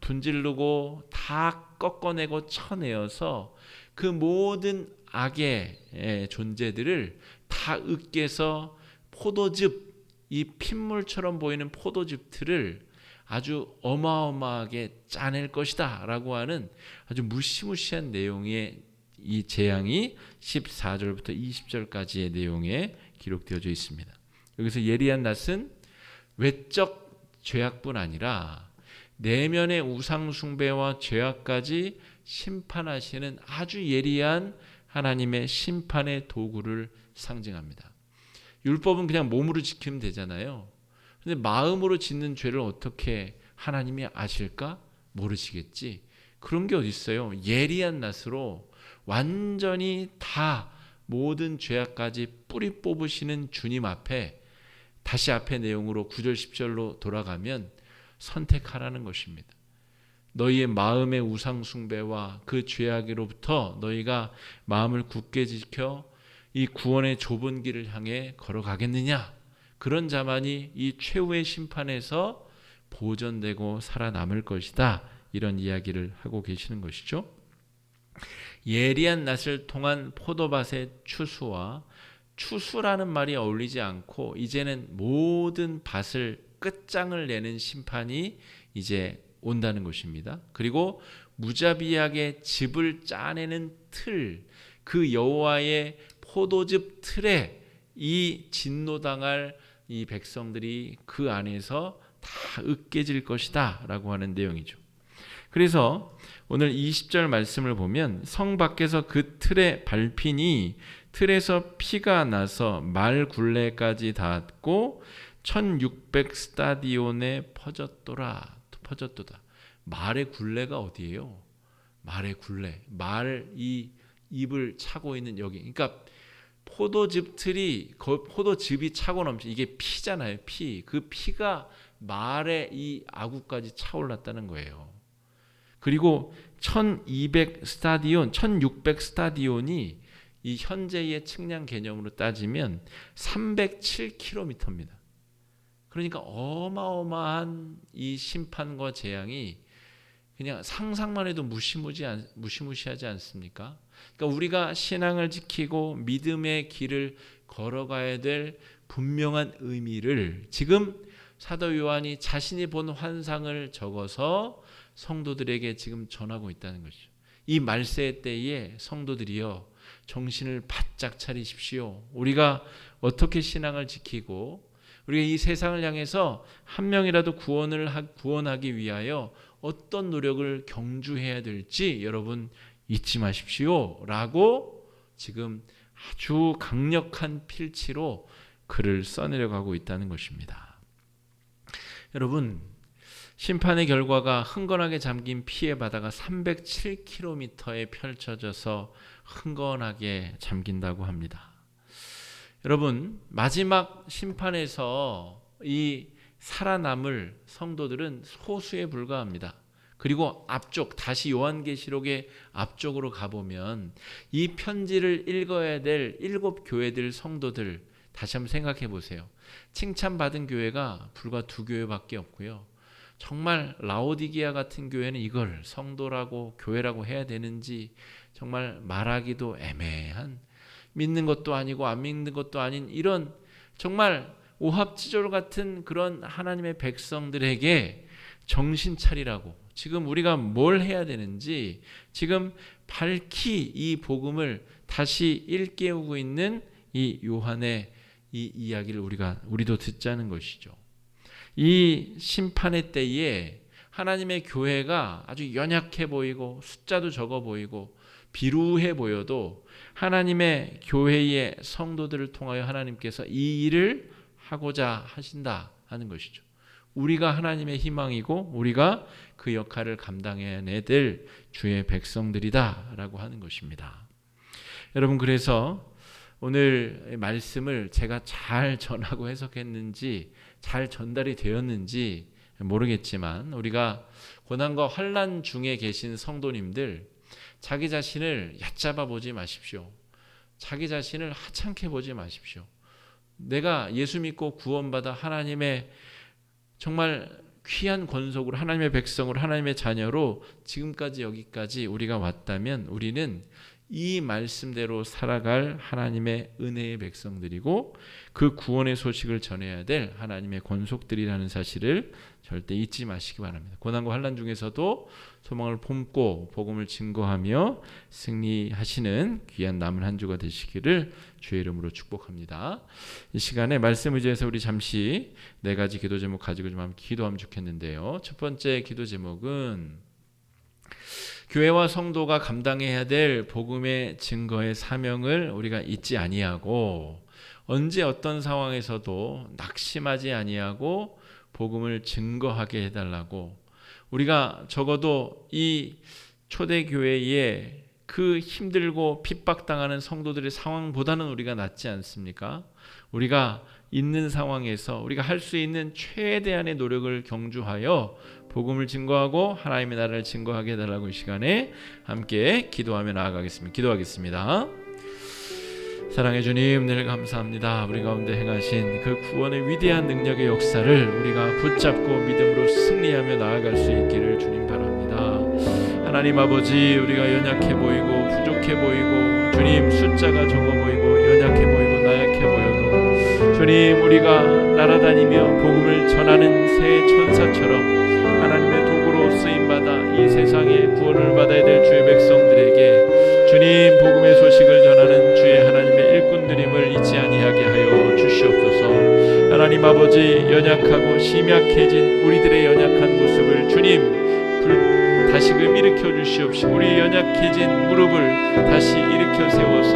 분질르고 다 꺾어내고 쳐내어서 그 모든 악의 존재들을 다 으깨서 포도즙, 이 핏물처럼 보이는 포도즙들을 아주 어마어마하게 짜낼 것이다 라고 하는 아주 무시무시한 내용의 이 재앙이 14절부터 20절까지의 내용에 기록되어져 있습니다. 여기서 예리한 낫은 외적 죄악뿐 아니라 내면의 우상 숭배와 죄악까지 심판하시는 아주 예리한 하나님의 심판의 도구를 상징합니다. 율법은 그냥 몸으로 지키면 되잖아요. 근데 마음으로 짓는 죄를 어떻게 하나님이 아실까? 모르시겠지. 그런 게 어디 있어요. 예리한 낫으로 완전히 다 모든 죄악까지 뿌리 뽑으시는 주님 앞에 다시 앞의 내용으로 9절 10절로 돌아가면 선택하라는 것입니다. 너희의 마음의 우상 숭배와 그 죄악으로부터 너희가 마음을 굳게 지켜 이 구원의 좁은 길을 향해 걸어가겠느냐? 그런 자만이 이 최후의 심판에서 보존되고 살아남을 것이다. 이런 이야기를 하고 계시는 것이죠. 예리한 낫을 통한 포도밭의 추수와 추수라는 말이 어울리지 않고 이제는 모든 밭을 끝장을 내는 심판이 이제 온다는 것입니다. 그리고 무자비하게 즙을 짜내는 틀, 그 여호와의 포도즙 틀에 이 진노당할 이 백성들이 그 안에서 다 으깨질 것이다 라고 하는 내용이죠. 그래서 오늘 20절 말씀을 보면 성 밖에서 그 틀에 밟히니 틀에서 피가 나서 말 굴레까지 닿았고 1600 스타디온에 퍼졌도다. 말의 굴레가 어디예요? 말의 굴레. 말 이 입을 차고 있는 여기. 그러니까 포도즙 틀이 포도즙이 차고 넘치. 이게 피잖아요. 피. 그 피가 말의 이 아구까지 차올랐다는 거예요. 그리고 1200 스타디온, 1600 스타디온이 이 현재의 측량 개념으로 따지면 307km입니다. 그러니까 어마어마한 이 심판과 재앙이 그냥 상상만 해도 무시무시하지 않습니까? 그러니까 우리가 신앙을 지키고 믿음의 길을 걸어가야 될 분명한 의미를 지금 사도 요한이 자신이 본 환상을 적어서 성도들에게 지금 전하고 있다는 것이죠. 이 말세의 때에 성도들이여 정신을 바짝 차리십시오. 우리가 어떻게 신앙을 지키고 우리가 이 세상을 향해서 한 명이라도 구원하기 위하여 어떤 노력을 경주해야 될지 여러분 잊지 마십시오 라고 지금 아주 강력한 필치로 글을 써내려가고 있다는 것입니다. 여러분, 심판의 결과가 흥건하게 잠긴 피의 바다가 307km에 펼쳐져서 흥건하게 잠긴다고 합니다. 여러분, 마지막 심판에서 이 살아남을 성도들은 소수에 불과합니다. 그리고 앞쪽, 다시 요한계시록의 앞쪽으로 가보면 이 편지를 읽어야 될 7 교회들 성도들 다시 한번 생각해 보세요. 칭찬받은 교회가 불과 2교회밖에 없고요. 정말 라오디게아 같은 교회는 이걸 성도라고 교회라고 해야 되는지 정말 말하기도 애매한, 믿는 것도 아니고 안 믿는 것도 아닌 이런 정말 오합지졸 같은 그런 하나님의 백성들에게 정신 차리라고 지금 우리가 뭘 해야 되는지 지금 밝히 이 복음을 다시 일깨우고 있는 이 요한의 이 이야기를 우리도 듣자는 것이죠. 이 심판의 때에 하나님의 교회가 아주 연약해 보이고 숫자도 적어 보이고 비루해 보여도 하나님의 교회의 성도들을 통하여 하나님께서 이 일을 하고자 하신다 하는 것이죠. 우리가 하나님의 희망이고 우리가 그 역할을 감당해야 될 주의 백성들이다 라고 하는 것입니다. 여러분, 그래서 오늘 말씀을 제가 잘 전하고 해석했는지 잘 전달이 되었는지 모르겠지만 우리가 고난과 환난 중에 계신 성도님들 자기 자신을 얕잡아 보지 마십시오. 자기 자신을 하찮게 보지 마십시오. 내가 예수 믿고 구원받아 하나님의 정말 귀한 권속으로 하나님의 백성으로 하나님의 자녀로 지금까지 여기까지 우리가 왔다면 우리는 이 말씀대로 살아갈 하나님의 은혜의 백성들이고 그 구원의 소식을 전해야 될 하나님의 권속들이라는 사실을 절대 잊지 마시기 바랍니다. 고난과 환난 중에서도 소망을 품고 복음을 증거하며 승리하시는 귀한 남은 한 주가 되시기를 주의 이름으로 축복합니다. 이 시간에 말씀 의지해서 우리 잠시 4가지 기도 제목 가지고 좀 한번 기도하면 좋겠는데요. 첫 번째 기도 제목은 교회와 성도가 감당해야 될 복음의 증거의 사명을 우리가 잊지 아니하고 언제 어떤 상황에서도 낙심하지 아니하고 복음을 증거하게 해달라고, 우리가 적어도 이 초대교회에 그 힘들고 핍박당하는 성도들의 상황보다는 우리가 낫지 않습니까? 우리가 있는 상황에서 우리가 할 수 있는 최대한의 노력을 경주하여 복음을 증거하고 하나님의 나라를 증거하게 해달라고 이 시간에 함께 기도하며 나아가겠습니다. 기도하겠습니다. 사랑해 주님, 늘 감사합니다. 우리 가운데 행하신 그 구원의 위대한 능력의 역사를 우리가 붙잡고 믿음으로 승리하며 나아갈 수 있기를 주님 바랍니다. 하나님 아버지, 우리가 연약해 보이고 부족해 보이고 주님 숫자가 적어 보이고 연약해 보이고 나약해 보여도 주님, 우리가 날아다니며 복음을 전하는 새 천사처럼 하나님의 도구로 쓰임받아 이 세상에 구원을 받아야 될 주의 백성들에게 주님 복음의 소식을 전하는 주의 하나님의 일꾼들임을 잊지 아니하게 하여 주시옵소서. 하나님 아버지, 연약하고 심약해진 우리들의 연약한 모습을 주님 다시금 일으켜 주시옵시고 우리 연약해진 무릎을 다시 일으켜 세워서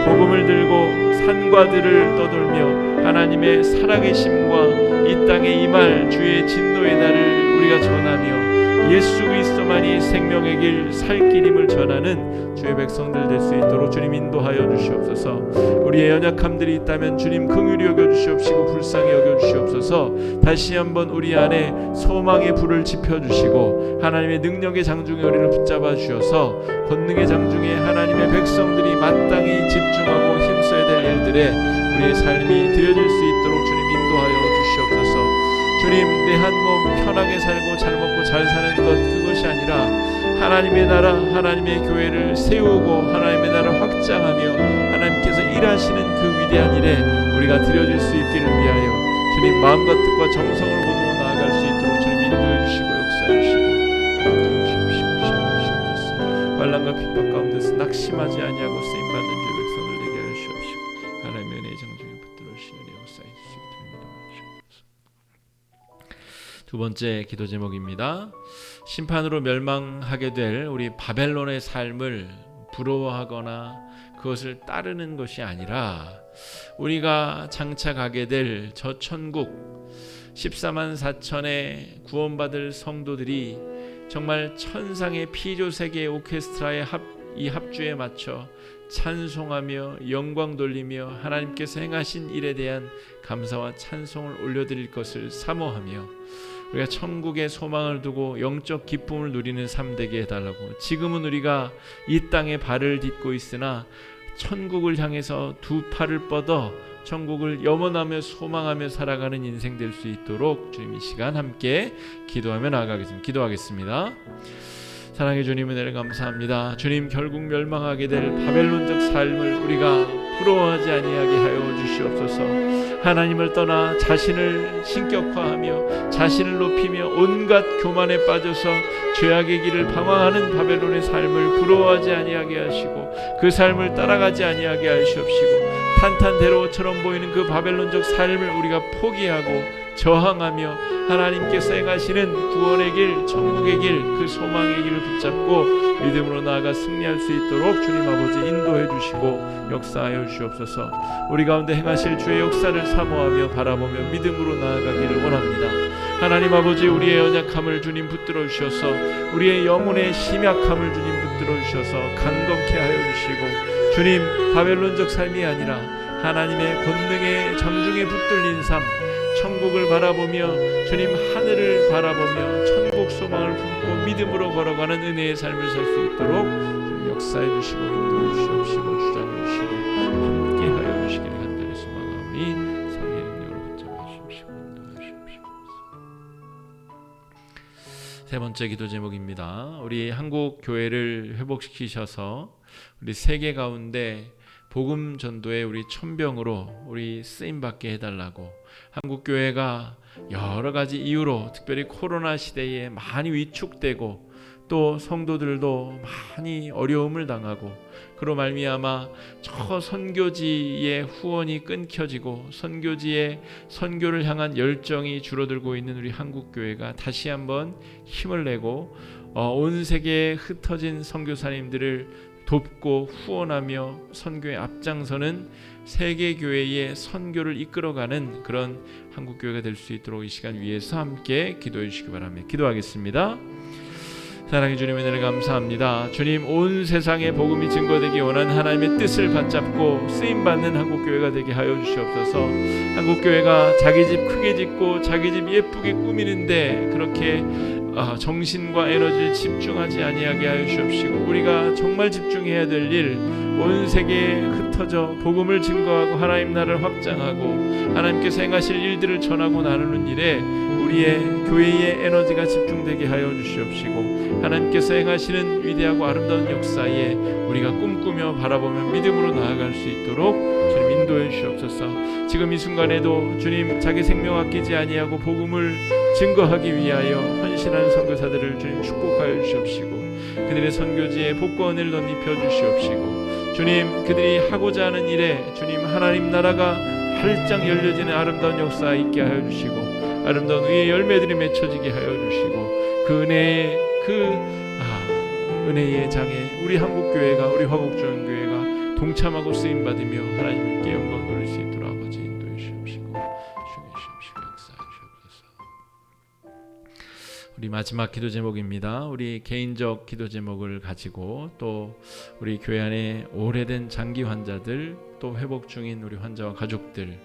복음을 들고 산과 들을 떠돌며 하나님의 살아계심과 이 땅에 임할 주의 진노의 날을 우리가 전하며 예수 그리스도만이 생명의 길, 살 길임을 전하는 주의 백성들 될 수 있도록 주님 인도하여 주시옵소서. 우리의 연약함들이 있다면 주님 긍휼히 여겨 주시옵시고 불쌍히 여겨 주시옵소서. 다시 한번 우리 안에 소망의 불을 지펴 주시고 하나님의 능력의 장중에 우리를 붙잡아 주셔서 권능의 장중에 하나님의 백성들이 마땅히 집중하고 힘써야 될 일들에 우리의 삶이 드려질 수 있도록 주님 인도하여 주시옵소서. 주님, 내 한 몸 편하게 살고 잘 먹고 잘 사는 것, 그것이 아니라 하나님의 나라, 하나님의 교회를 세우고 하나님의 나라를 확장하며 하나님께서 일하시는 그 위대한 일에 우리가 드려질 수 있기를 위하여 주님 마음과 뜻과 정성을 모두 나아갈 수 있도록 주님 인도해 주시고 역사해 주시고 시험하시옵소서. 환난과 핍박 가운데서 낙심하지 아니하고 쓰임받는 주의 백성을 되게 하여 주시옵시고 하나님의 은혜의 장중에 붙들어주시는 역사해 주시기 드립니다. 두 번째 기도 제목입니다. 심판으로 멸망하게 될 우리 바벨론의 삶을 부러워하거나 그것을 따르는 것이 아니라 우리가 장차 가게 될 저 천국 14만 4천의 구원받을 성도들이 정말 천상의 피조세계의 오케스트라의 이 합주에 맞춰 찬송하며 영광 돌리며 하나님께서 행하신 일에 대한 감사와 찬송을 올려드릴 것을 사모하며 우리가 천국의 소망을 두고 영적 기쁨을 누리는 삶 되게 해달라고. 지금은 우리가 이 땅에 발을 딛고 있으나 천국을 향해서 두 팔을 뻗어 천국을 염원하며 소망하며 살아가는 인생 될 수 있도록 주님 이 시간 함께 기도하며 나아가겠습니다. 기도하겠습니다. 사랑해 주님, 은혜를 감사합니다. 주님, 결국 멸망하게 될 바벨론적 삶을 우리가 부러워하지 아니하게 하여 주시옵소서. 하나님을 떠나 자신을 신격화하며 자신을 높이며 온갖 교만에 빠져서 죄악의 길을 방황하는 바벨론의 삶을 부러워하지 아니하게 하시고 그 삶을 따라가지 아니하게 하시옵시고 탄탄대로처럼 보이는 그 바벨론적 삶을 우리가 포기하고 저항하며 하나님께서 행하시는 구원의 길, 천국의 길, 그 소망의 길을 붙잡고 믿음으로 나아가 승리할 수 있도록 주님 아버지 인도해 주시고 역사하여 주시옵소서. 우리 가운데 행하실 주의 역사를 사모하며 바라보며 믿음으로 나아가기를 원합니다. 하나님 아버지, 우리의 연약함을 주님 붙들어 주셔서 우리의 영혼의 심약함을 주님 붙들어 주셔서 강건케 하여 주시고 주님, 바벨론적 삶이 아니라 하나님의 권능의 장중에 붙들린 삶, 천국을 바라보며 주님 하늘을 바라보며 천국 소망을 품고 믿음으로 걸어가는 은혜의 삶을 살 수 있도록 주님 역사해 주시고 인도해 주시옵시고 주장해 주시고 함께하여 주시기를 간절히 소망하오니 성령의 능력으로 붙잡아 주시옵시고 인도해 주시옵시고. 세 번째 기도 제목입니다. 우리 한국 교회를 회복시키셔서 우리 세계 가운데 복음 전도에 우리 천병으로 우리 쓰임 받게 해달라고. 한국 교회가 여러 가지 이유로 특별히 코로나 시대에 많이 위축되고 또 성도들도 많이 어려움을 당하고 그로 말미암아 저 선교지의 후원이 끊겨지고 선교지의 선교를 향한 열정이 줄어들고 있는 우리 한국 교회가 다시 한번 힘을 내고 온 세계에 흩어진 선교사님들을 돕고 후원하며 선교에 앞장서는 세계교회의 선교를 이끌어가는 그런 한국교회가 될 수 있도록 이 시간 위에서 함께 기도해 주시기 바랍니다. 기도하겠습니다. 사랑의 주님, 은혜를 감사합니다. 주님, 온 세상에 복음이 증거되기 원하는 하나님의 뜻을 받잡고 쓰임받는 한국교회가 되게 하여 주시옵소서. 한국교회가 자기 집 크게 짓고 자기 집 예쁘게 꾸미는데 그렇게 정신과 에너지를 집중하지 아니하게 하여 주옵시고, 우리가 정말 집중해야 될 일, 온 세계에 흩어져 복음을 증거하고 하나님 나라를 확장하고 하나님께서 행하실 일들을 전하고 나누는 일에 우리의 교회의 에너지가 집중되게 하여 주시옵시고, 하나님께서 행하시는 위대하고 아름다운 역사에 우리가 꿈꾸며 바라보며 믿음으로 나아갈 수 있도록 주님 인도해 주시옵소서. 지금 이 순간에도 주님, 자기 생명 아끼지 아니하고 복음을 증거하기 위하여 헌신하는 선교사들을 주님 축복하여 주시옵시고, 그들의 선교지에 복과 은혜를 덧입혀 주시옵시고, 주님, 그들이 하고자 하는 일에 주님 하나님 나라가 활짝 열려지는 아름다운 역사 있게 하여 주시고, 아름다운 의의 열매들이 맺혀지게 하여 주시고, 그 은혜의 은혜의 장에 우리 한국교회가, 우리 화곡주연교회가 동참하고 쓰임받으며 하나님께 영광 돌릴 수 있도록 아버지 인도해 주시옵시고 주여 주시옵시고 역사해 주옵소서. 우리 마지막 기도 제목입니다. 우리 개인적 기도 제목을 가지고 또 우리 교회 안에 오래된 장기 환자들, 또 회복 중인 우리 환자와 가족들,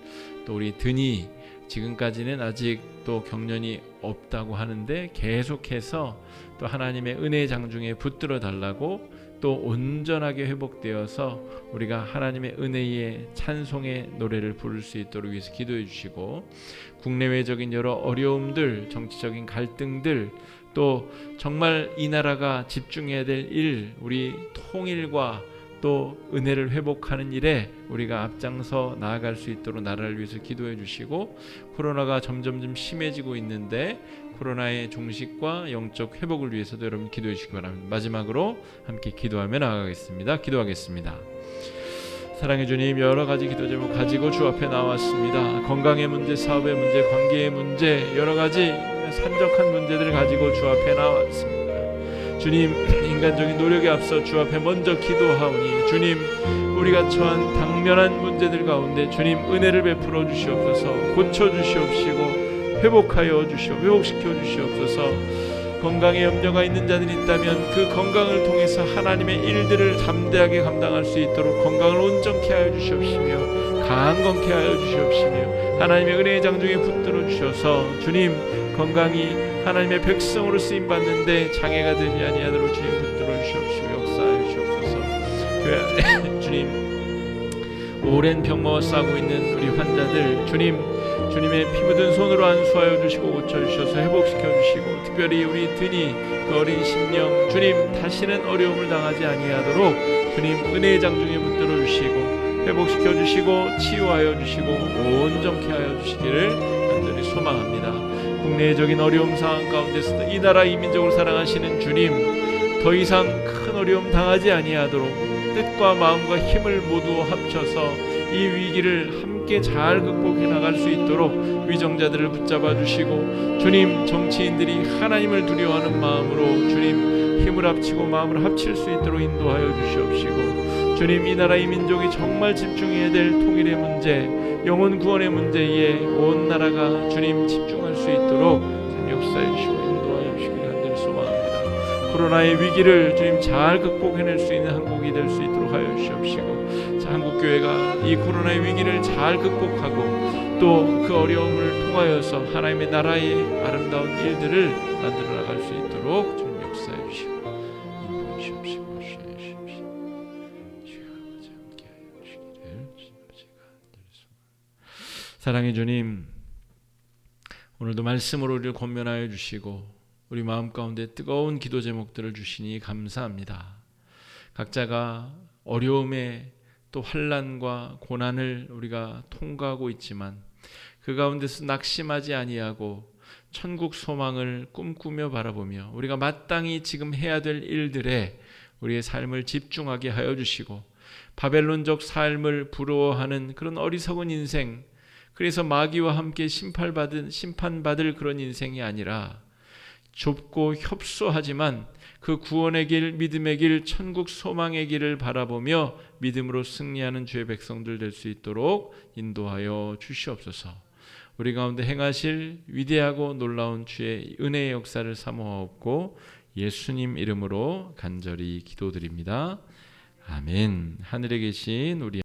또 우리 드니 지금까지는 아직 또 경련이 없다고 하는데 계속해서 또 하나님의 은혜의 장중에 붙들어 달라고, 또 온전하게 회복되어서 우리가 하나님의 은혜의 찬송의 노래를 부를 수 있도록 위해서 기도해 주시고, 국내외적인 여러 어려움들, 정치적인 갈등들, 또 정말 이 나라가 집중해야 될 일, 우리 통일과 또 은혜를 회복하는 일에 우리가 앞장서 나아갈 수 있도록 나라를 위해서 기도해 주시고, 코로나가 점점 심해지고 있는데 코로나의 종식과 영적 회복을 위해서도 여러분 기도해 주시기 바랍니다. 마지막으로 함께 기도하며 나아가겠습니다. 기도하겠습니다. 사랑의 주님, 여러 가지 기도 제목 가지고 주 앞에 나왔습니다. 건강의 문제, 사업의 문제, 관계의 문제, 여러 가지 산적한 문제들을 가지고 주 앞에 나왔습니다. 주님, 인간적인 노력에 앞서 주 앞에 먼저 기도하오니 주님, 우리가 처한 당면한 문제들 가운데 주님 은혜를 베풀어 주시옵소서. 고쳐 주시옵시고 회복시켜 주시옵소서. 건강에 염려가 있는 자들이 있다면 그 건강을 통해서 하나님의 일들을 담대하게 감당할 수 있도록 건강을 온전케 하여 주시옵시며 강건케 하여 주시옵시며 하나님의 은혜의 장중에 붙들어 주셔서 주님, 건강이 하나님의 백성으로 쓰임 받는데 장애가 되지 아니하도록 주님 붙들어 주시옵시고 역사하여 주옵소서. 주님, 오랜 병마와 싸우고 있는 우리 환자들 주님의 피 묻은 손으로 안수하여 주시고 고쳐주셔서 회복시켜 주시고, 특별히 우리 드니 그 어린 심령 주님, 다시는 어려움을 당하지 아니하도록 주님 은혜의 장중에 붙들어 주시고 회복시켜 주시고 치유하여 주시고 온전케 하여 주시기를 간절히 소망합니다. 국내적인 어려움 상황 가운데서도 이 나라 이 민족을 사랑하시는 주님, 더 이상 큰 어려움 당하지 아니하도록 뜻과 마음과 힘을 모두 합쳐서 이 위기를 함께 잘 극복해 나갈 수 있도록 위정자들을 붙잡아 주시고, 주님, 정치인들이 하나님을 두려워하는 마음으로 주님 힘을 합치고 마음을 합칠 수 있도록 인도하여 주시옵시고, 주님, 이 나라 이 민족이 정말 집중해야 될 통일의 문제, 영혼 구원의 문제에 온 나라가 주님 집중할 수 있도록 역사해 주시고 인도하여 주시기를 간절히 소망합니다. 코로나의 위기를 주님 잘 극복해낼 수 있는 한국이 될 수 있도록 하여 주시옵시고, 한국교회가 이 코로나의 위기를 잘 극복하고 또 그 어려움을 통하여서 하나님의 나라의 아름다운 일들을 만들어 나갈 수 있도록 주님 역사해 주시고 인도해 주시옵시고 사랑의 주님, 오늘도 말씀으로 우리를 권면하여 주시고 우리 마음 가운데 뜨거운 기도 제목들을 주시니 감사합니다. 각자가 어려움에 또 환난과 고난을 우리가 통과하고 있지만 그 가운데서 낙심하지 아니하고 천국 소망을 꿈꾸며 바라보며 우리가 마땅히 지금 해야 될 일들에 우리의 삶을 집중하게 하여 주시고, 바벨론적 삶을 부러워하는 그런 어리석은 인생, 그래서 마귀와 함께 심판받을 그런 인생이 아니라 좁고 협소하지만 그 구원의 길, 믿음의 길, 천국 소망의 길을 바라보며 믿음으로 승리하는 주의 백성들 될 수 있도록 인도하여 주시옵소서. 우리 가운데 행하실 위대하고 놀라운 주의 은혜의 역사를 사모하옵고 예수님 이름으로 간절히 기도드립니다. 아멘. 하늘에 계신 우리